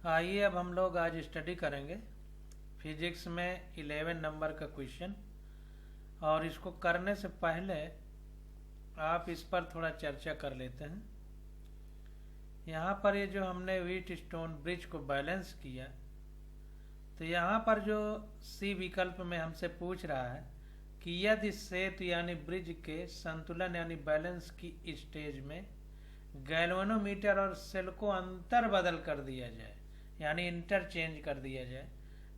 आइए अब हम लोग आज स्टडी करेंगे फिजिक्स में 11 नंबर का क्वेश्चन। और इसको करने से पहले आप इस पर थोड़ा चर्चा कर लेते हैं। यहाँ पर ये जो हमने व्हीट स्टोन ब्रिज को बैलेंस किया, तो यहाँ पर जो सी विकल्प में हमसे पूछ रहा है कि यदि सेतु यानी ब्रिज के संतुलन यानी बैलेंस की स्टेज में गैल्वेनोमीटर और सेल को अंतर बदल कर दिया जाए, यानी इंटरचेंज कर दिया जाए,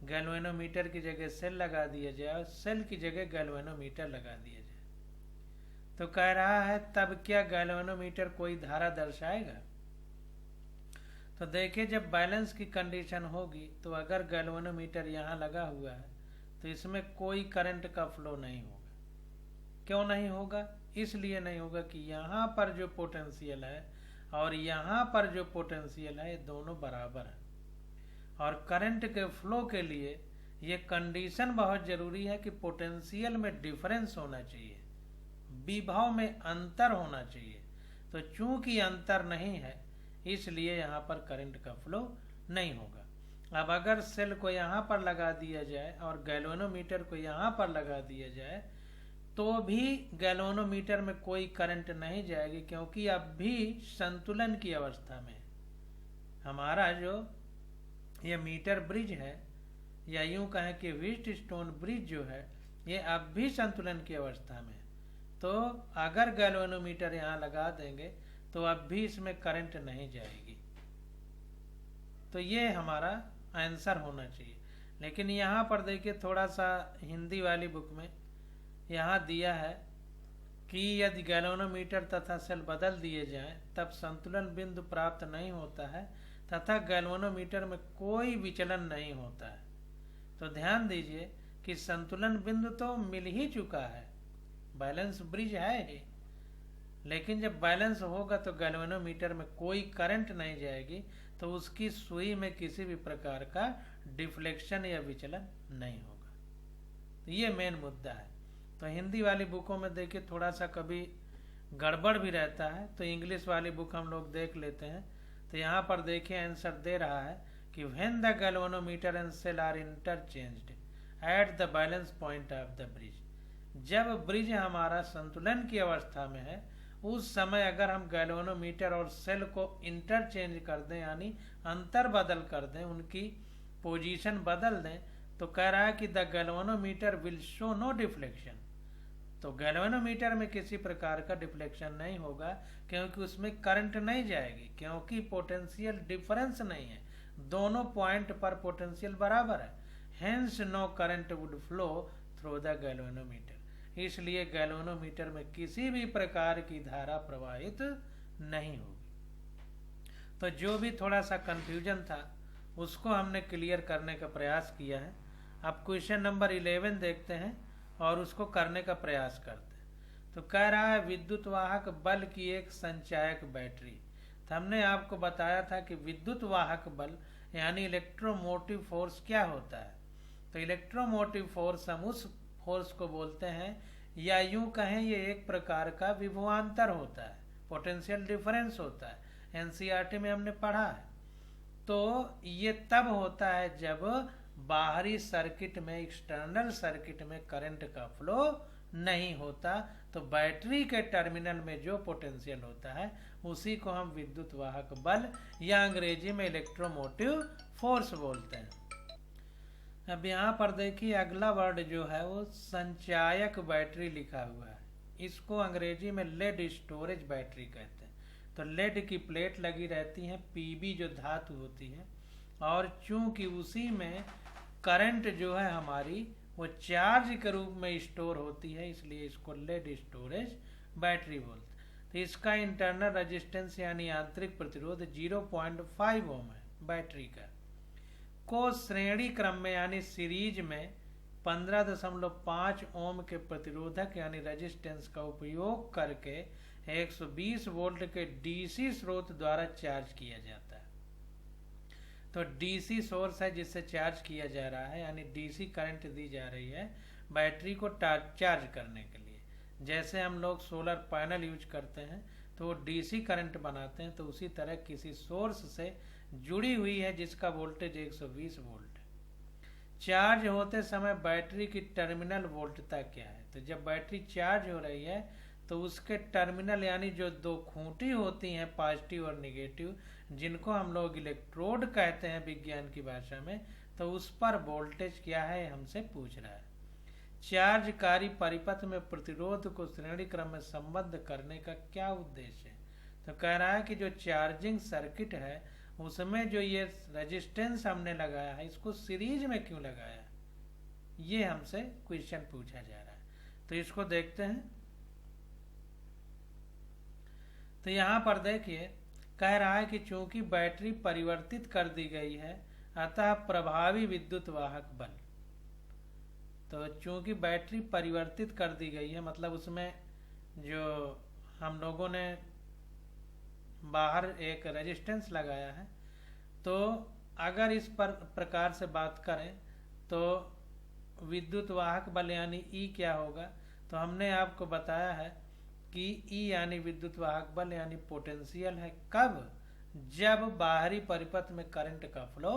गैल्वेनोमीटर की जगह सेल लगा दिया जाए और सेल की जगह गैल्वेनोमीटर लगा दिया जाए, तो कह रहा है तब क्या गैल्वेनोमीटर कोई धारा दर्शाएगा। तो देखिए, जब बैलेंस की कंडीशन होगी तो अगर गैल्वेनोमीटर यहाँ लगा हुआ है तो इसमें कोई करंट का फ्लो नहीं होगा। क्यों नहीं होगा? इसलिए नहीं होगा कि यहाँ पर जो पोटेंशियल है और यहाँ पर जो पोटेंशियल है ये दोनों बराबर है। और करंट के फ्लो के लिए ये कंडीशन बहुत जरूरी है कि पोटेंशियल में डिफरेंस होना चाहिए, विभव में अंतर होना चाहिए। तो चूंकि अंतर नहीं है इसलिए यहाँ पर करंट का फ्लो नहीं होगा। अब अगर सेल को यहाँ पर लगा दिया जाए और गैल्वेनोमीटर को यहाँ पर लगा दिया जाए तो भी गैल्वेनोमीटर में कोई करंट नहीं जाएगी, क्योंकि अब भी संतुलन की अवस्था में हमारा जो ये मीटर ब्रिज है, या यूं कहें कि व्हीट स्टोन ब्रिज जो है ये अब भी संतुलन की अवस्था में। तो अगर गैल्वेनोमीटर यहाँ लगा देंगे तो अब भी इसमें करंट नहीं जाएगी। तो ये हमारा आंसर होना चाहिए। लेकिन यहाँ पर देखिए, थोड़ा सा हिंदी वाली बुक में यहाँ दिया है कि यदि गैल्वेनोमीटर तथा सेल बदल दिए जाएं तब संतुलन बिंदु प्राप्त नहीं होता है तथा गैल्वेनोमीटर में कोई विचलन नहीं होता है। तो ध्यान दीजिए कि संतुलन बिंदु तो मिल ही चुका है, बैलेंस ब्रिज है ही, लेकिन जब बैलेंस होगा तो गैल्वेनोमीटर में कोई करंट नहीं जाएगी, तो उसकी सुई में किसी भी प्रकार का डिफ्लेक्शन या विचलन नहीं होगा। तो ये मेन मुद्दा है। तो हिंदी वाली बुकों में देखिए थोड़ा सा कभी गड़बड़ भी रहता है, तो इंग्लिश वाली बुक हम लोग देख लेते हैं। तो यहाँ पर देखिए आंसर दे रहा है कि when the galvanometer and cell are interchanged at the balance point of the bridge, जब ब्रिज हमारा संतुलन की अवस्था में है उस समय अगर हम गैल्वेनोमीटर और सेल को इंटरचेंज कर दें, यानी अंतर बदल कर दें, उनकी पोजीशन बदल दें, तो कह रहा है कि the galvanometer will show no deflection. तो गैल्वेनोमीटर में किसी प्रकार का डिफ्लेक्शन नहीं होगा, क्योंकि उसमें करंट नहीं जाएगी, क्योंकि पोटेंशियल डिफरेंस नहीं है, दोनों पॉइंट पर पोटेंशियल बराबर है। Hence no current would flow through the galvanometer, इसलिए गैल्वेनोमीटर में किसी भी प्रकार की धारा प्रवाहित नहीं होगी। तो जो भी थोड़ा सा कंफ्यूजन था उसको हमने क्लियर करने का प्रयास किया है। अब क्वेश्चन नंबर 11 देखते हैं और उसको करने का प्रयास करते हैं। तो कह रहा है विद्युत वाहक बल की एक संचायक बैटरी। तो हमने आपको बताया था कि विद्युत वाहक बल यानी इलेक्ट्रोमोटिव फोर्स क्या होता है। तो इलेक्ट्रोमोटिव फोर्स हम उस फोर्स को बोलते हैं, या यूं कहें ये एक प्रकार का विभवांतर होता है, पोटेंशियल डिफरेंस होता है। एनसीईआरटी में हमने पढ़ा है। तो ये तब होता है जब बाहरी सर्किट में, एक्सटर्नल सर्किट में करंट का फ्लो नहीं होता, तो बैटरी के टर्मिनल में जो पोटेंशियल होता है उसी को हम विद्युत वाहक बल या अंग्रेजी में इलेक्ट्रोमोटिव फोर्स बोलते हैं। अब यहाँ पर देखिए अगला वर्ड जो है वो संचायक बैटरी लिखा हुआ है। इसको अंग्रेजी में लेड स्टोरेज बैटरी कहते हैं। तो लेड की प्लेट लगी रहती है, पीबी जो धातु होती है, और चूंकि उसी में करंट जो है हमारी वो चार्ज के रूप में स्टोर होती है, इसलिए इसको लेड स्टोरेज बैटरी बोलते हैं। तो इसका इंटरनल रेजिस्टेंस यानी आंतरिक प्रतिरोध 0.5 ओम है बैटरी का, को श्रेणी क्रम में यानी सीरीज में 15.5 ओम के प्रतिरोधक यानी रेजिस्टेंस का उपयोग करके 120 वोल्ट के डीसी स्रोत द्वारा चार्ज किया जाता है। तो डीसी सोर्स है जिससे चार्ज किया जा रहा है, यानी डीसी करंट दी जा रही है बैटरी को चार्ज करने के लिए। जैसे हम लोग सोलर पैनल यूज करते हैं तो वो डीसी करंट बनाते हैं, तो उसी तरह किसी सोर्स से जुड़ी हुई है जिसका वोल्टेज 120 वोल्ट है। चार्ज होते समय बैटरी की टर्मिनल वोल्टता क्या है? तो जब बैटरी चार्ज हो रही है तो उसके टर्मिनल यानी जो दो खूंटी होती हैं पॉजिटिव और निगेटिव, जिनको हम लोग इलेक्ट्रोड कहते हैं विज्ञान की भाषा में, तो उस पर वोल्टेज क्या है हमसे पूछ रहा है। चार्जकारी परिपथ में प्रतिरोध को श्रेणी क्रम में संबद्ध करने का क्या उद्देश्य है? तो कह रहा है कि जो चार्जिंग सर्किट है उसमें जो ये रेजिस्टेंस हमने लगाया है इसको सीरीज में क्यों लगाया है, ये हमसे क्वेश्चन पूछा जा रहा है। तो इसको देखते हैं। तो यहाँ पर देखिए कह रहा है कि चूंकि बैटरी परिवर्तित कर दी गई है अतः प्रभावी विद्युत वाहक बल। तो चूंकि बैटरी परिवर्तित कर दी गई है मतलब उसमें जो हम लोगों ने बाहर एक रेजिस्टेंस लगाया है, तो अगर इस प्रकार से बात करें तो विद्युत वाहक बल यानी ई क्या होगा? तो हमने आपको बताया है कि ई यानी विद्युत वाहक बल यानी पोटेंशियल है। कब? जब बाहरी परिपथ में करंट का फ्लो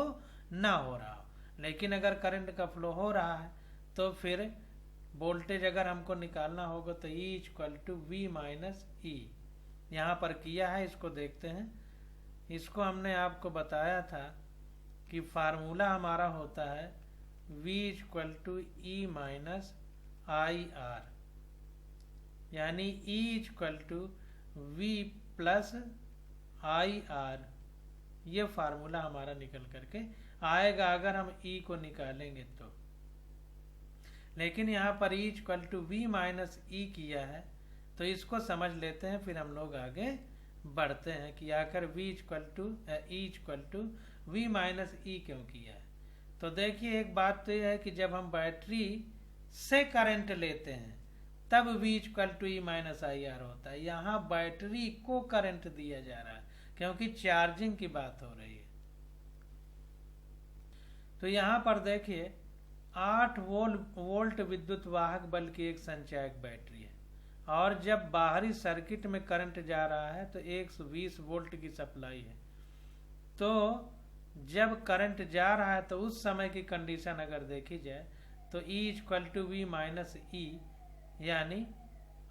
ना हो रहा हो। लेकिन अगर करंट का फ्लो हो रहा है तो फिर वोल्टेज अगर हमको निकालना होगा तो E equal to V minus E यहाँ पर किया है। इसको देखते हैं। इसको हमने आपको बताया था कि फार्मूला हमारा होता है V equal to E minus I R, यानी E equal to V plus I R. ये फार्मूला हमारा निकल करके आएगा अगर हम E को निकालेंगे तो। लेकिन यहाँ पर E equal to V minus E किया है तो इसको समझ लेते हैं, फिर हम लोग आगे बढ़ते हैं कि आखिर V equal to E equal to V minus E क्यों किया है। तो देखिए एक बात तो यह है कि जब हम बैटरी से करंट लेते हैं तब V equal to E minus I R होता है। यहाँ बैटरी को करंट दिया जा रहा है क्योंकि चार्जिंग की बात हो रही है। तो यहाँ पर देखिए 8 वोल्ट विद्युत वाहक बल की एक संचायक बैटरी है और जब बाहरी सर्किट में करंट जा रहा है तो 120 वोल्ट की सप्लाई है। तो जब करंट जा रहा है तो उस समय की कंडीशन अगर देखी जाए तो E equal to V minus E यानी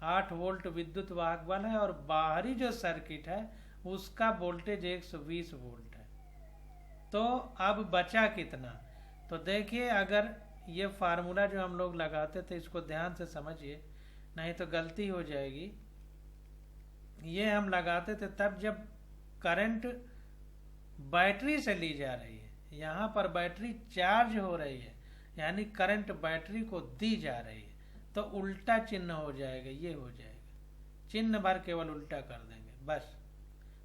8 वोल्ट विद्युत वाहक बल है और बाहरी जो सर्किट है उसका वोल्टेज 120 वोल्ट है। तो अब बचा कितना? तो देखिए अगर ये फार्मूला जो हम लोग लगाते थे इसको ध्यान से समझिए नहीं तो गलती हो जाएगी। ये हम लगाते थे तब जब करंट बैटरी से ली जा रही है, यहाँ पर बैटरी चार्ज हो रही है यानी करंट बैटरी को दी जा रही है, तो उल्टा चिन्ह हो जाएगा, ये हो जाएगा, चिन्ह भर केवल उल्टा कर देंगे बस।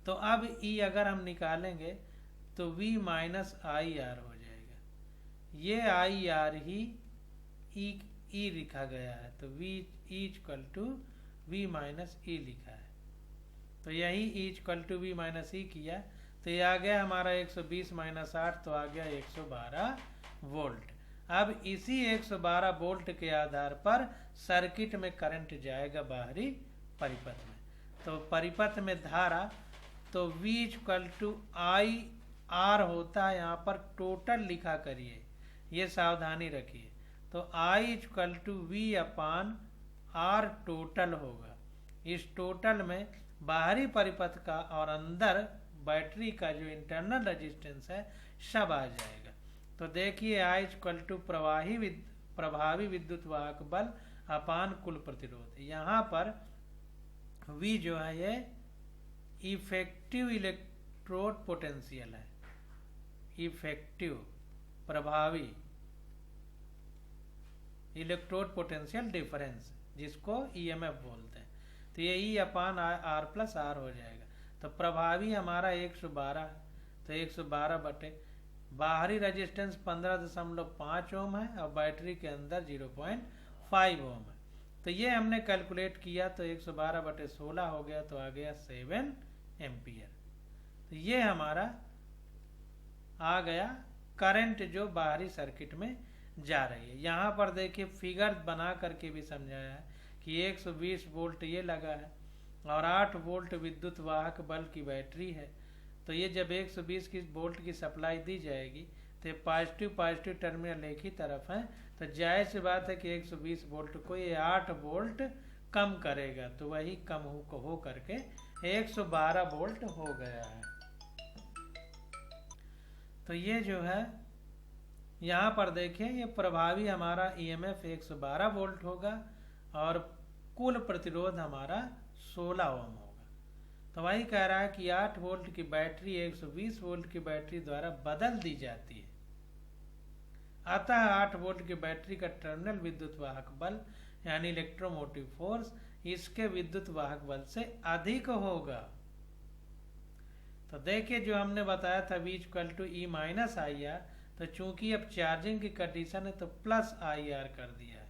तो अब E अगर हम निकालेंगे तो V माइनस आई आर हो जाएगा। ये आई आर ही E लिखा गया है तो V equal to V minus E लिखा है। तो यही E equal to V minus E किया तो ये आ गया हमारा 120 माइनस 8 तो आ गया 112 वोल्ट। अब इसी 112 वोल्ट के आधार पर सर्किट में करंट जाएगा बाहरी परिपथ में। तो परिपथ में धारा तो V equal to I R होता है, यहाँ पर टोटल लिखा करिए, ये सावधानी रखिए। तो I equal to V upon R total होगा। इस टोटल में बाहरी परिपथ का और अंदर बैटरी का जो इंटरनल रेजिस्टेंस है सब आ जाएगा। तो देखिए I इक्वल टू प्रभावी विद्युत वाहक बल अपान कुल प्रतिरोध। यहाँ पर V जो है ये इफेक्टिव इलेक्ट्रोड पोटेंशियल है, इफेक्टिव प्रभावी इलेक्ट्रोड पोटेंशियल डिफरेंस जिसको EMF बोलते हैं। तो ये E upon R plus R हो जाएगा। तो प्रभावी हमारा 112 तो 112 बटे बाहरी रेजिस्टेंस 15.5 ओम है और बैटरी के अंदर 0.5 ओम है। तो ये हमने कैलकुलेट किया तो 112 बटे 16 हो गया तो आ गया 7 एम्पियर। तो ये हमारा आ गया करंट जो बाहरी सर्किट में जा रही है। यहाँ पर देखिए फिगर बना करके भी समझाया है कि 120 वोल्ट ये लगा है और 8 वोल्ट विद्युत वाहक बल की बैटरी है। तो ये जब 120 की वोल्ट की सप्लाई दी जाएगी तो ये पॉजिटिव पॉजिटिव टर्मिनल एक ही तरफ है, तो जाहिर सी बात है कि 120 वोल्ट को ये 8 वोल्ट कम करेगा, तो वही कम हो करके 112 वोल्ट हो गया है। तो ये जो है यहाँ पर देखिए, ये प्रभावी हमारा ईएमएफ 112 वोल्ट होगा और कुल प्रतिरोध हमारा 16 ओम होगा। तो वही कह रहा है कि 8 वोल्ट की बैटरी 120 वोल्ट की बैटरी द्वारा बदल दी जाती है, अतः 8 वोल्ट की बैटरी का टर्मिनल विद्युत वाहक बल यानी इलेक्ट्रोमोटिव फोर्स इसके विद्युत वाहक बल से अधिक होगा। तो देखिए जो हमने बताया था V equal to E minus I R, तो चूंकि अब चार्जिंग की कंडीशन है तो प्लस आई आर कर दिया है।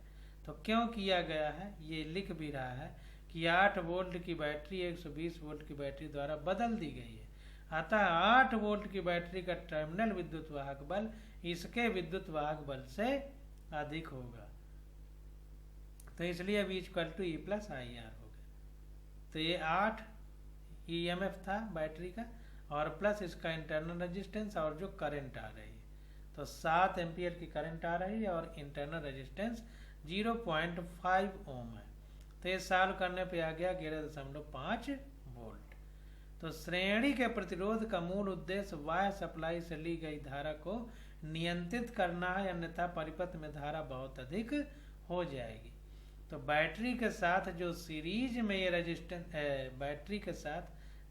तो क्यों किया गया है, ये लिख भी रहा है कि 8 वोल्ट की बैटरी 120 वोल्ट की बैटरी द्वारा बदल दी गई है, अतः 8 वोल्ट की बैटरी का टर्मिनल विद्युत वाहक बल इसके विद्युत वाहक बल से अधिक होगा। तो इसलिए V equal to E plus I R हो गया। तो ये 8 ईएमएफ था बैटरी का और प्लस इसका इंटरनल रेजिस्टेंस और जो करंट आ रही है, तो 7 एम्पियर की करंट आ रही है और इंटरनल रेजिस्टेंस 0.5 ओम है। तो ये सॉल्व करने पे आ गया 11.5 वोल्ट। तो श्रेणी के प्रतिरोध का मूल उद्देश्य बाह्य सप्लाई से ली गई धारा को नियंत्रित करना है, अन्यथा परिपथ में धारा बहुत अधिक हो जाएगी। तो बैटरी के साथ जो सीरीज में ये रेजिस्टेंस बैटरी के साथ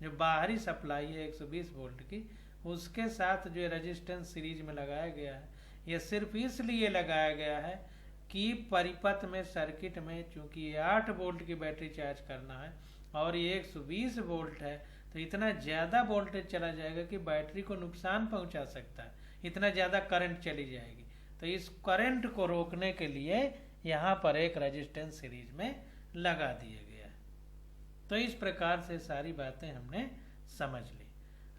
जो बाहरी सप्लाई है 120 वोल्ट की, उसके साथ जो रेजिस्टेंस सीरीज में लगाया गया है, ये सिर्फ इसलिए लगाया गया है कि परिपथ में सर्किट में चूंकि ये 8 वोल्ट की बैटरी चार्ज करना है और ये 120 वोल्ट है, तो इतना ज़्यादा वोल्टेज चला जाएगा कि बैटरी को नुकसान पहुंचा सकता है, इतना ज़्यादा करंट चली जाएगी। तो इस करंट को रोकने के लिए यहाँ पर एक रेजिस्टेंस सीरीज में लगा दिया गया है। तो इस प्रकार से सारी बातें हमने समझ ली।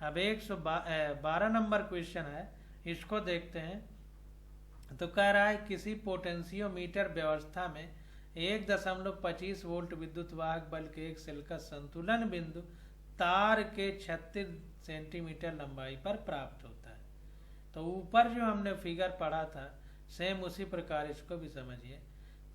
अब 112 नंबर क्वेश्चन है, इसको देखते हैं। तो कह रहा है किसी पोटेंशियोमीटर व्यवस्था में 1.25 वोल्ट विद्युत वाहक बल के एक सेल का संतुलन बिंदु तार के 36 सेंटीमीटर लंबाई पर प्राप्त होता है। तो ऊपर जो हमने फिगर पढ़ा था सेम उसी प्रकार इसको भी समझिए।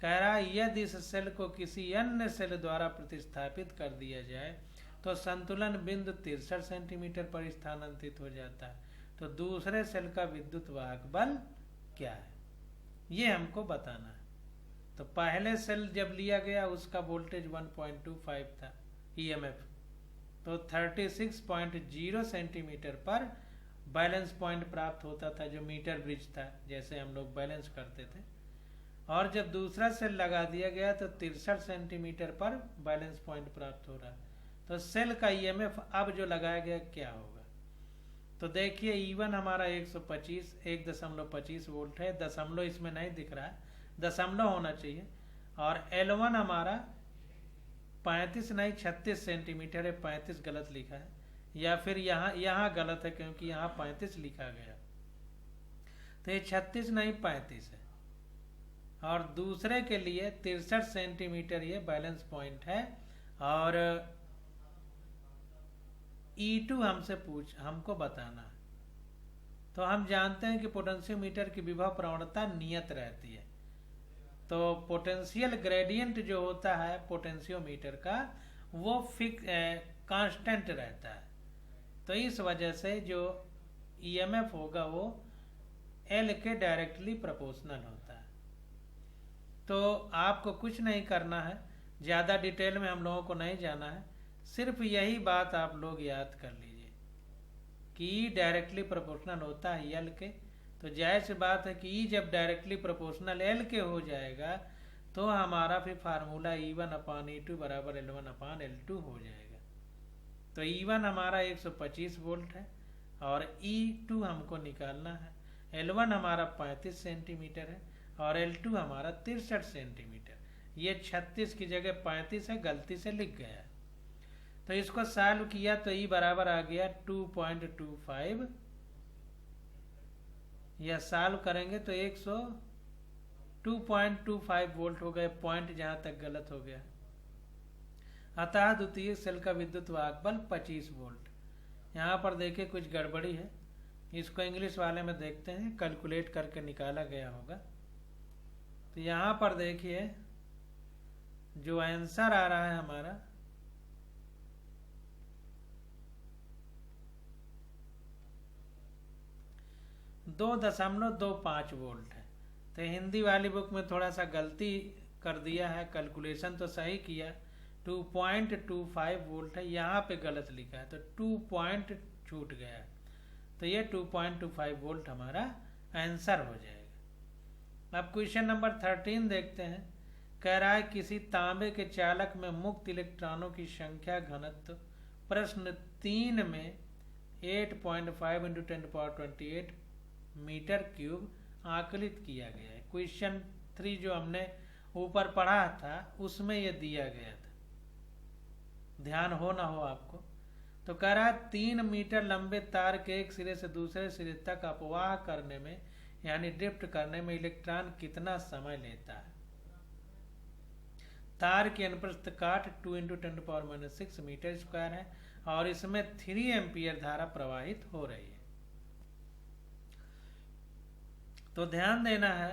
कह रहा है यदि इस सेल को किसी अन्य सेल द्वारा प्रतिस्थापित कर दिया जाए तो संतुलन बिंदु 63 सेंटीमीटर पर स्थानांतरित हो जाता है। तो दूसरे सेल का विद्युत वाहक बल क्या है, ये हमको बताना है। तो पहले सेल जब लिया गया उसका वोल्टेज 1.25 था ईएमएफ, तो 36.0 सेंटीमीटर पर बैलेंस पॉइंट प्राप्त होता था, जो मीटर ब्रिज था जैसे हम लोग बैलेंस करते थे। और जब दूसरा सेल लगा दिया गया तो 63 सेंटीमीटर पर बैलेंस पॉइंट प्राप्त हो रहा है। तो सेल का ईएमएफ अब जो लगाया गया क्या होगा, तो देखिए E1 हमारा 1.25 वोल्ट है, दशमलव इसमें नहीं दिख रहा है, दशमलव होना चाहिए। और L1 हमारा 35 नहीं 36 सेंटीमीटर है, 35 गलत लिखा है, या फिर यहाँ गलत है क्योंकि यहाँ 35 लिखा गया, तो ये 36 नहीं 35 है। और दूसरे के लिए 63 सेंटीमीटर ये बैलेंस पॉइंट है। और E2 हमको बताना है। तो हम जानते हैं कि पोटेंशियोमीटर की विभव प्रवणता नियत रहती है, तो पोटेंशियल ग्रेडियंट जो होता है पोटेंशियोमीटर का वो कांस्टेंट रहता है। तो इस वजह से जो ईएमएफ होगा वो L के डायरेक्टली प्रोपोर्शनल होता है। तो आपको कुछ नहीं करना है, ज़्यादा डिटेल में हम लोगों को नहीं जाना है, सिर्फ यही बात आप लोग याद कर लीजिए कि E डायरेक्टली प्रोपोर्शनल होता है L के। तो जाहिर सी बात है कि E जब डायरेक्टली प्रोपोर्शनल L के हो जाएगा तो हमारा फिर फार्मूला E1/E2 बराबर L1/L2 हो जाएगा। तो E1 हमारा 125 वोल्ट है और E2 हमको निकालना है। L1 हमारा 35 सेंटीमीटर है और L2 हमारा 63 सेंटीमीटर। ये 36 की जगह 35 है, गलती से लिख गया। तो इसको सॉल्व किया तो E बराबर आ गया 2.25, या सॉल्व करेंगे तो 2.25 वोल्ट हो गए, पॉइंट जहां तक गलत हो गया। अतः द्वितीय सेल का विद्युत वाहक बल 25 वोल्ट। यहाँ पर देखिए कुछ गड़बड़ी है, इसको इंग्लिश वाले में देखते हैं, कैलकुलेट करके निकाला गया होगा। तो यहाँ पर देखिए जो आंसर आ रहा है हमारा 2.25 वोल्ट है। तो हिंदी वाली बुक में थोड़ा सा गलती कर दिया है, कैलकुलेशन तो सही किया, 2.25 वोल्ट है, यहाँ पे गलत लिखा है तो 2 पॉइंट छूट गया है। तो ये 2.25 वोल्ट हमारा आंसर हो जाएगा। अब क्वेश्चन नंबर 13 देखते हैं। कह रहा है किसी तांबे के चालक में मुक्त इलेक्ट्रॉनों की संख्या घनत्व प्रश्न 3 में 8.5 × 10⁻28 मीटर क्यूब आकलित किया गया है। क्वेश्चन 3 जो हमने ऊपर पढ़ा था उसमें यह दिया गया था, ध्यान हो ना हो आपको। तो कह रहा है 3 मीटर लंबे तार के एक सिरे से दूसरे सिरे तक अपवाह करने में यानी ड्रिफ्ट करने में इलेक्ट्रॉन कितना समय लेता है। तार की अनुप्रस्थ काट 2 × 10⁻6 मीटर स्क्वायर है और इसमें 3 एम्पियर धारा प्रवाहित हो रही है। तो ध्यान देना है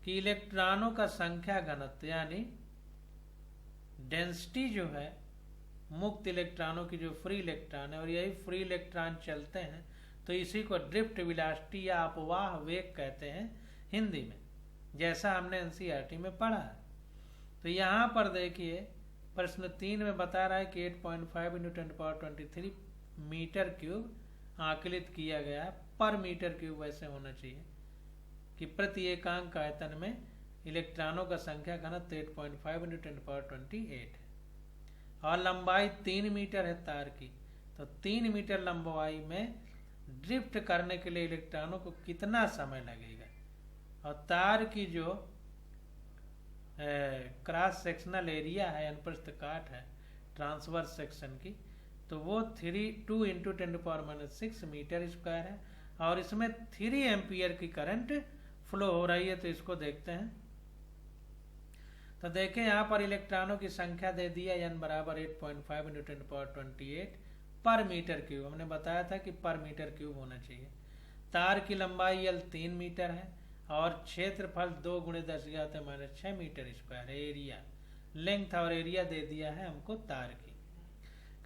कि इलेक्ट्रॉनों का संख्या घनत्व यानी डेंसिटी जो है मुक्त इलेक्ट्रॉनों की, जो फ्री इलेक्ट्रॉन है और यही फ्री इलेक्ट्रॉन चलते हैं, तो इसी को ड्रिफ्ट वेलोसिटी या अपवाह वेग कहते हैं हिंदी में, जैसा हमने एनसीईआरटी में पढ़ा है। तो यहाँ पर देखिए प्रश्न 3 में बता रहा है कि 8.5 × 10⁻23 मीटर क्यूब आकलित किया गया पर मीटर क्यूब। वैसे होना चाहिए कि प्रति एकांक आयतन में इलेक्ट्रॉनों का संख्या घनत्व 8.5 × 10⁻28 है और लंबाई 3 मीटर है तार की। तो 3 मीटर लंबाई में ड्रिफ्ट करने के लिए इलेक्ट्रॉनों को कितना समय लगेगा। और तार की जो क्रॉस सेक्शनल एरिया है, अनुप्रस्थ काट है ट्रांसवर्स सेक्शन की, तो वो 2 × 10⁻6 मीटर स्क्वायर है और इसमें 3 एम्पियर की करंट फ्लो हो रही है। तो इसको देखते हैं। तो देखें यहाँ पर इलेक्ट्रॉनों की संख्या दे दिया n बराबर 8.5 × 10⁻28 पर मीटर क्यूब। हमने बताया था कि पर मीटर क्यूब होना चाहिए। तार की लंबाई L 3 मीटर है और क्षेत्रफल 2 × 10⁻6 मीटर स्क्वायर है। एरिया, लेंथ और एरिया दे दिया है हमको तार की।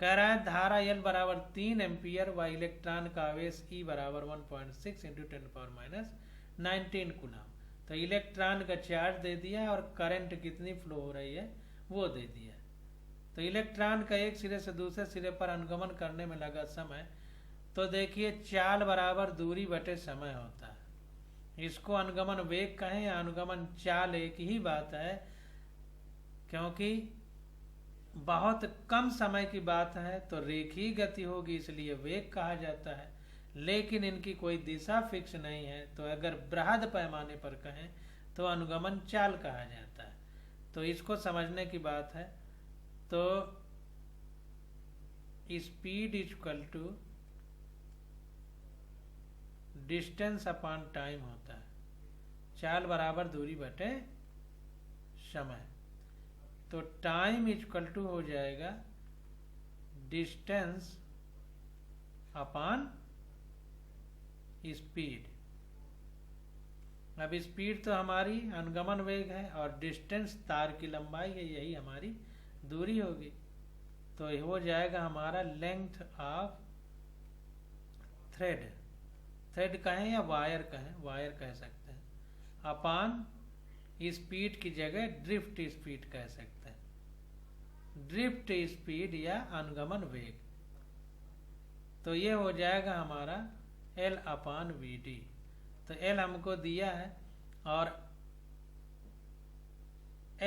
कह रहा है धारा L बराबर 3 एम्पियर व इलेक्ट्रॉन का आवेश E बराबर 1.6 × 10⁻19 कूलम। तो इलेक्ट्रॉन का चार्ज दे दिया और करंट कितनी फ्लो हो रही है वो दे दिया। तो इलेक्ट्रॉन का एक सिरे से दूसरे सिरे पर अनुगमन करने में लगा समय, तो देखिए चाल बराबर दूरी बटे समय होता है। इसको अनुगमन वेग कहें या अनुगमन चाल, एक ही बात है, क्योंकि बहुत कम समय की बात है तो रेखीय गति होगी इसलिए वेग कहा जाता है। लेकिन इनकी कोई दिशा फिक्स नहीं है, तो अगर बृहद पैमाने पर कहें तो अनुगमन चाल कहा जाता है। तो इसको समझने की बात है। तो speed equal to distance upon time होता है। चाल बराबर दूरी बटे समय। तो टाइम इक्वल टू हो जाएगा डिस्टेंस अपॉन स्पीड। अब स्पीड तो हमारी अनुगमन वेग है और डिस्टेंस तार की लंबाई है, यही हमारी दूरी होगी। तो हो जाएगा हमारा लेंथ ऑफ थ्रेड, थ्रेड कहें या वायर कहें, वायर कह सकते हैं, अपॉन स्पीड की जगह ड्रिफ्ट स्पीड कह सकते हैं, ड्रिफ्ट स्पीड या अनुगमन वेग। तो ये हो जाएगा हमारा L/VD। तो L हमको दिया है और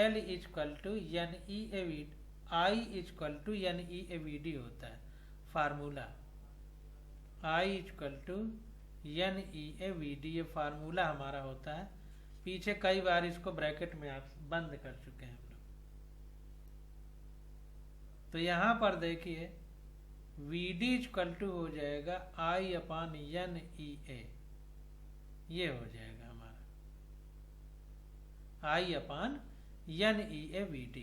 L equal to NEAVD, I equal to NEAVD होता है formula. I equal to NEAVD ये फार्मूला हमारा होता है। पीछे कई बार इसको ब्रैकेट में आप बंद कर चुके हैं हम लोग। तो यहाँ पर देखिए VD इक्वल टू हो जाएगा I/NEA, ये हो जाएगा हमारा I/NEA VD।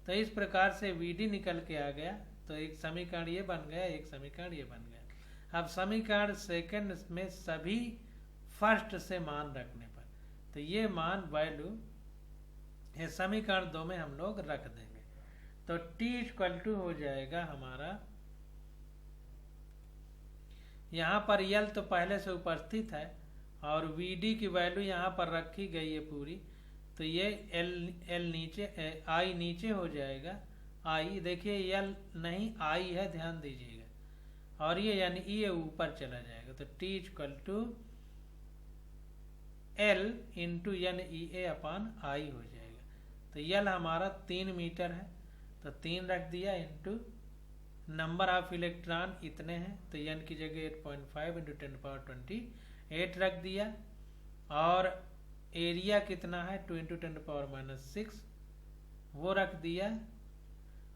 तो इस प्रकार से VD निकल के आ गया तो एक समीकरण ये बन गया, एक समीकरण ये बन गया। अब समीकरण सेकंड में सभी फर्स्ट से मान रखने पर, तो ये मान वैल्यू ये समीकरण 2 में हम लोग रख देंगे। तो t हो जाएगा हमारा, यहाँ पर यल तो पहले से उपस्थित है और vd की वैल्यू यहाँ पर रखी गई है पूरी, तो ये l नीचे i नीचे हो जाएगा। i देखिए यल नहीं i है, ध्यान दीजिएगा, और ये यानी ये ऊपर चला जाएगा। तो t l into N EA upon I हो जाएगा। तो यल हमारा 3 मीटर है, तो 3 रख दिया इंटू नंबर ऑफ इलेक्ट्रॉन इतने हैं, तो एन की जगह 8.5 इंटू 10⁻28 रख दिया, और एरिया कितना है 2 इंटू 10⁻⁻6 वो रख दिया,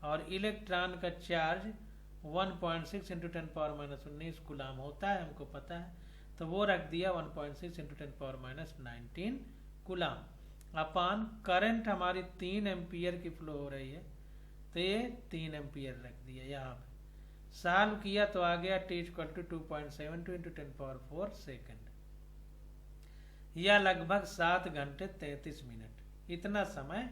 और इलेक्ट्रॉन का चार्ज 1.6 इंटू 10⁻19 गुलाम होता है, हमको पता है, तो वो रख दिया 1.6 इंटू 10⁻19 गुलाम अपान करंट हमारी 3 एम्पियर की फ्लो हो रही है, तो ये 3 एम्पियर रख दिया। यहाँ पे सॉल्व किया तो आ गया t 2.72 इंटू 10⁴ सेकेंड, या लगभग 7 घंटे 33 मिनट। इतना समय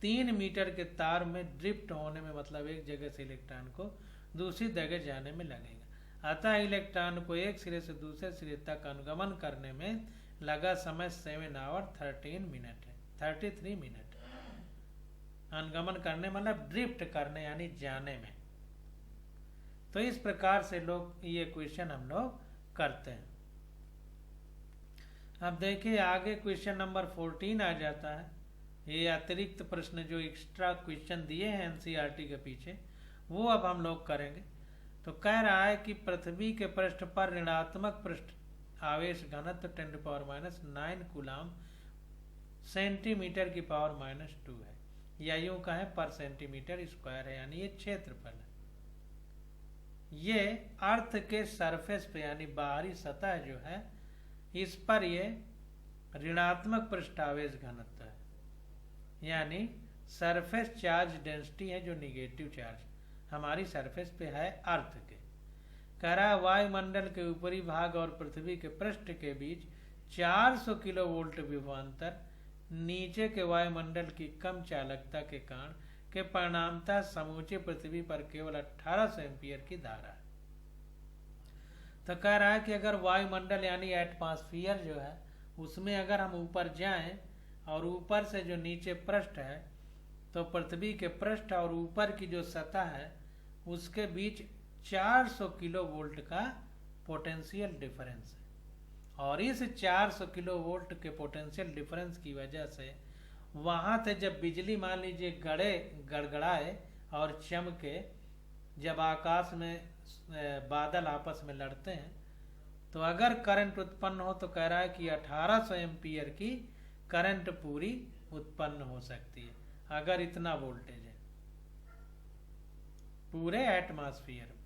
3 मीटर के तार में ड्रिफ्ट होने में, मतलब एक जगह से इलेक्ट्रॉन को दूसरी जगह जाने में लगेगा। अतः इलेक्ट्रॉन को एक सिरे से दूसरे सिरे तक अनुगमन करने में लगा समय 7 आवर 13 मिनट है, 33 मिनट। अनुगमन करने मतलब ड्रिफ्ट करने यानी जाने में। तो इस प्रकार से लोग ये क्वेश्चन हम लोग करते हैं। अब देखिए आगे क्वेश्चन नंबर 14 आ जाता है। ये अतिरिक्त प्रश्न जो एक्स्ट्रा क्वेश्चन दिए हैं एनसीईआरटी के पीछे, वो अब हम लोग करेंगे। तो कह रहा है कि पृथ्वी के पृष्ठ पर ऋणात्मक पृष्ठ आवेश घनत्व 10⁻⁹ कूलाम सेंटीमीटर की पावर -2 है, या यूं कहें पर सेंटीमीटर स्क्वायर है, यानी ये क्षेत्रफल है। ये अर्थ के सरफेस पे यानी बाहरी सतह जो है इस पर ये ऋणात्मक पृष्ठावेश घनत्व है, यानी सरफेस चार्ज डेंसिटी है जो निगेटिव चार्ज हमारी सरफेस पे है अर्थ के। कह रहा वायुमंडल के ऊपरी भाग और पृथ्वी के पृष्ठ के बीच 400 किलोवोल्ट विभवांतर नीचे के वायुमंडल की कम चालकता के कारण के परिणामतः समूचे पृथ्वी पर केवल 1800 एम्पियर की धारा है। तो कह रहा है कि अगर वायुमंडल यानी एटमॉस्फेयर जो है उसमें अगर हम ऊपर जाएं और ऊपर से जो नीचे पृष्ठ है, तो पृथ्वी के पृष्ठ और ऊपर की जो सतह है उसके बीच 400 किलोवोल्ट का पोटेंशियल डिफरेंस है, और इस 400 किलोवोल्ट के पोटेंशियल डिफरेंस की वजह से वहां से जब बिजली मान लीजिए गड़गड़ाए और चमके, जब आकाश में बादल आपस में लड़ते हैं, तो अगर करंट उत्पन्न हो तो कह रहा है कि 1800 एम्पियर की करंट पूरी उत्पन्न हो सकती है अगर इतना वोल्टेज है पूरे एटमॉस्फेयर में।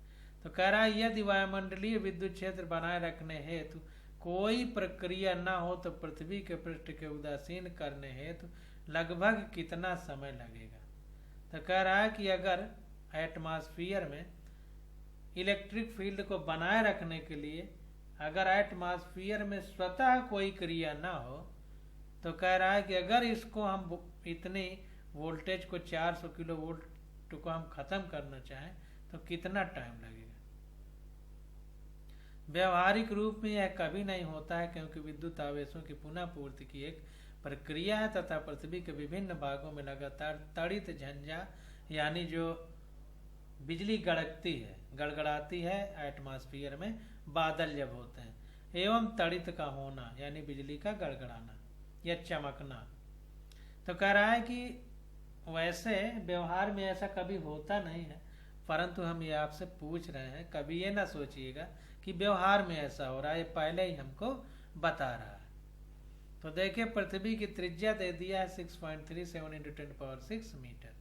तो कह रहा है यदि वायुमंडलीय विद्युत क्षेत्र बनाए रखने हेतु कोई प्रक्रिया न हो तो पृथ्वी के पृष्ठ के उदासीन करने हेतु लगभग कितना समय लगेगा। तो कह रहा है कि अगर एटमॉस्फेयर में इलेक्ट्रिक फील्ड को बनाए रखने के लिए अगर एटमॉस्फेयर में स्वतः कोई क्रिया ना हो, तो कह रहा है कि अगर इसको हम इतनी वोल्टेज को 400 किलो वोल्ट को हम खत्म करना चाहें तो कितना टाइम लगेगा। व्यवहारिक रूप में यह कभी नहीं होता है क्योंकि विद्युत आवेशों की पुनः पूर्ति की एक प्रक्रिया है तथा पृथ्वी के विभिन्न भागों में लगातार तड़ित झंझा यानी जो बिजली गड़गड़ाती है एटमॉस्फेयर में बादल जब होते हैं, एवं तड़ित का होना यानी बिजली का गड़गड़ाना या चमकना। तो कह रहा है कि वैसे व्यवहार में ऐसा कभी होता नहीं है, परंतु हम ये आपसे पूछ रहे हैं, कभी ये ना सोचिएगा कि व्यवहार में ऐसा हो रहा है, पहले ही हमको बता रहा है। तो देखिए पृथ्वी की त्रिज्या दे दिया है 6.37 × 10⁶ मीटर।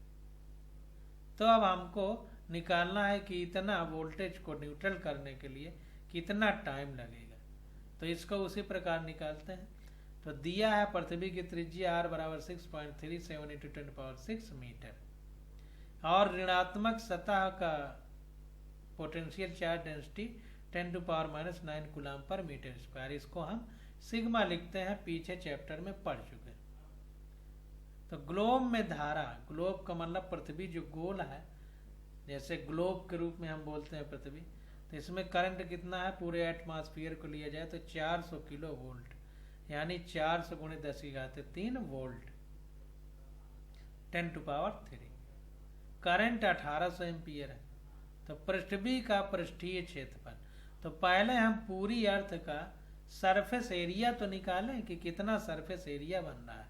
तो अब हमको निकालना है कि इतना वोल्टेज को न्यूट्रल करने के लिए कितना टाइम लगेगा। तो इसको उसी प्रकार निकालते हैं। तो दिया है पृथ्वी की त्रिज्या r = 6.37 × 10⁶ मीटर। और ऋणात्मक सतह का पोटेंशियल चार्ज डेंसिटी 10⁻⁻⁹ कूलम पर मीटर स्क्वायर। इसको हम सिग्मा लिखते हैं, पीछे चैप्टर में पढ़ चुके हैं। तो ग्लोब में धारा, ग्लोब का मतलब पृथ्वी जो गोल है, जैसे ग्लोब के रूप में हम बोलते हैं पृथ्वी, तो इसमें करंट कितना है, पूरे एटमॉस्फेयर को लिया जाए तो 400 किलो वोल्ट, यानी 400 × 10⁻³ वोल्ट 10⁻³ करंट 1800 एम्पियर है। तो पृथ्वी का पृष्ठीय क्षेत्रफल, तो पहले हम पूरी अर्थ का सरफेस एरिया तो निकालें कि कितना सरफेस एरिया बन रहा है,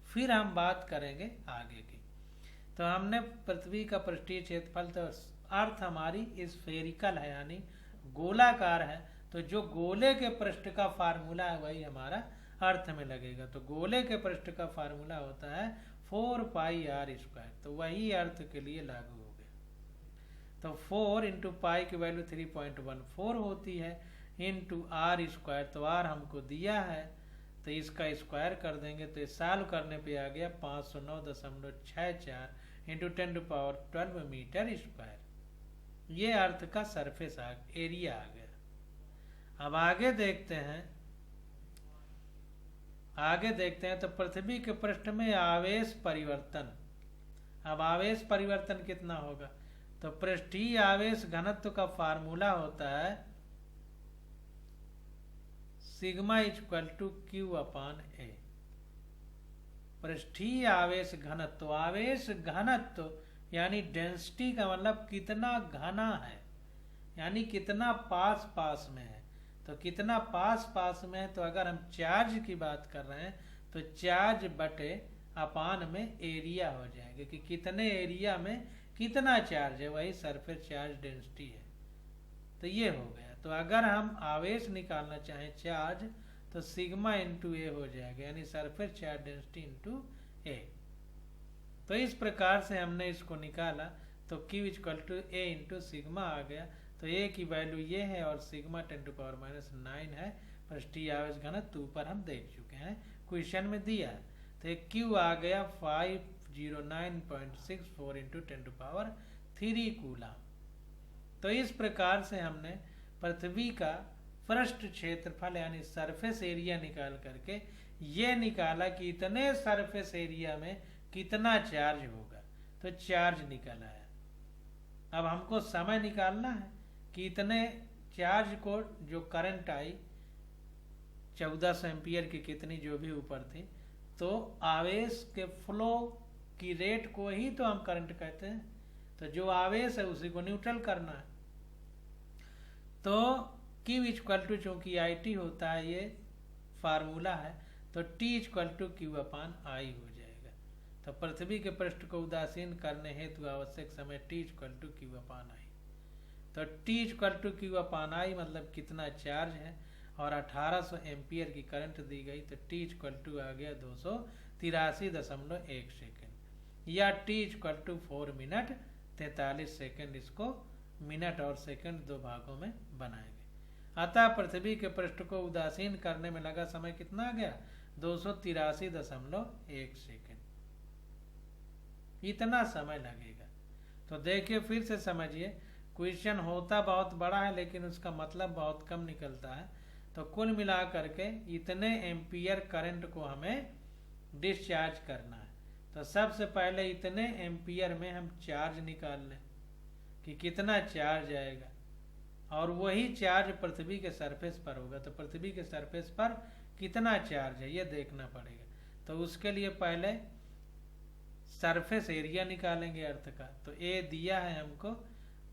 फिर हम बात करेंगे आगे की। तो हमने पृथ्वी का पृष्ठीय क्षेत्रफल, तो अर्थ हमारी स्फेरिकल है यानी गोलाकार है, तो जो गोले के पृष्ठ का फार्मूला है वही हमारा अर्थ में लगेगा। तो गोले के पृष्ठ का फार्मूला होता है 4πr², तो वही अर्थ के लिए लागू हो गया। तो 4 × पाई की वैल्यू 3.14 होती है, इंटू r², तो r हमको दिया है, तो इसका स्क्वायर कर देंगे, तो सॉल्व करने पे आ गया 509.64 × 10⁻12 मीटर स्क्वायर। ये अर्थ का सरफेस एरिया आ गया। अब आगे देखते हैं तो पृथ्वी के पृष्ठ में आवेश परिवर्तन। अब आवेश परिवर्तन कितना होगा, तो पृष्ठीय आवेश घनत्व का फार्मूला होता है सिग्मा = Q/A। पृष्ठीय आवेश घनत्व, आवेश घनत्व यानी डेंसिटी का मतलब कितना घना है, यानी कितना पास पास में है। तो कितना पास पास में है, तो अगर हम चार्ज की बात कर रहे हैं तो चार्ज बटे अपान में एरिया हो जाएगा कि कितने एरिया में कितना चार्ज है, वही सरफेस चार्ज डेंसिटी है। तो ये हो गया। तो अगर हम आवेश निकालना चाहें चार्ज, तो सिग्मा × A हो जाएगा, यानी सरफेस चार्ज डेंसिटी × A। तो इस प्रकार से हमने इसको निकाला, तो Q = A × सिग्मा आ गया। तो A की वैल्यू ये है और सिग्मा 10⁻⁹ है पृष्ठीय आवेश घनत्व, ऊपर हम देख चुके हैं, क्वेश्चन में दिया है। तो Q आ गया 509.64 × 10⁻³ कूलम। तो इस प्रकार से हमने पृथ्वी का पृष्ठ क्षेत्रफल यानी सरफेस एरिया निकाल करके ये निकाला कि इतने सरफेस एरिया में कितना चार्ज होगा, तो चार्ज निकल आया। अब हमको समय निकालना है कि इतने चार्ज को जो करंट आई 1400 एम्पियर की कितनी जो भी ऊपर थी, तो आवेश के फ्लो की रेट को ही तो हम करंट कहते हैं। तो जो आवेश है उसी को न्यूट्रल करना है। तो Q = चूंकि IT होता है, ये फार्मूला है, तो T = Q/I हो जाएगा। तो पृथ्वी के पृष्ठ को उदासीन करने हेतु आवश्यक समय T = Q/I। तो T = Q/I मतलब कितना चार्ज है, और 1800 एम्पियर की करंट दी गई, तो T = आ गया 283.1 सेकेंड, या T = 4 मिनट 43 सेकेंड। इसको मिनट और सेकंड दो भागों में बनाएंगे। अतः पृथ्वी के पृष्ठ को उदासीन करने में लगा समय कितना आ गया, 283.1 सेकेंड। इतना समय लगेगा। तो देखिए फिर से समझिए, क्वेश्चन होता बहुत बड़ा है लेकिन उसका मतलब बहुत कम निकलता है। तो कुल मिला करके इतने एम्पियर करंट को हमें डिस्चार्ज करना है। तो सबसे पहले इतने एम्पियर में हम चार्ज निकाल लें कि कितना चार्ज आएगा, और वही चार्ज पृथ्वी के सरफेस पर होगा। तो पृथ्वी के सरफेस पर कितना चार्ज है ये देखना पड़ेगा। तो उसके लिए पहले सरफेस एरिया निकालेंगे अर्थ का। तो A दिया है हमको,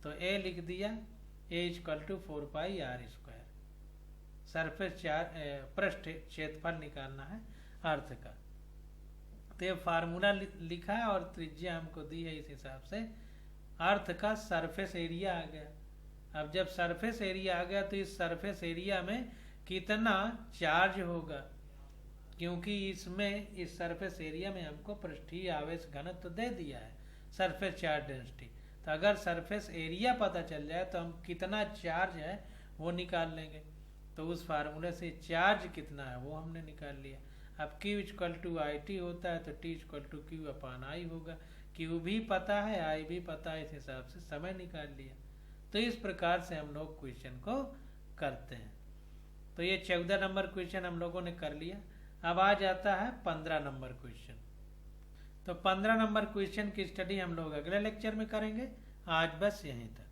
तो A लिख दिया, A = 4πr²। सरफेस पृष्ठ क्षेत्रफल निकालना है अर्थ का। तो ये फार्मूला लिखा है और त्रिज्या हमको दी है, इस हिसाब से अर्थ का सरफेस एरिया आ गया। अब जब सरफेस एरिया आ गया तो इस सरफेस एरिया में कितना चार्ज होगा, क्योंकि इसमें इस सरफेस एरिया में हमको पृष्ठीय आवेश घनत्व तो दे दिया है, सरफेस चार्ज डेंसिटी। तो अगर सरफेस एरिया पता चल जाए तो हम कितना चार्ज है वो निकाल लेंगे। तो उस फार्मूले से चार्ज कितना है वो हमने निकाल लिया। अब Q = IT होता है, तो T = Q/I होगा। Q Q भी पता है, I भी पता है, इस हिसाब से समय निकाल लिया। तो इस प्रकार से हम लोग क्वेश्चन को करते हैं। तो ये 14 नंबर क्वेश्चन हम लोगों ने कर लिया। अब आ जाता है 15 नंबर क्वेश्चन। तो 15 नंबर क्वेश्चन की स्टडी हम लोग अगले लेक्चर में करेंगे। आज बस यहीं तक।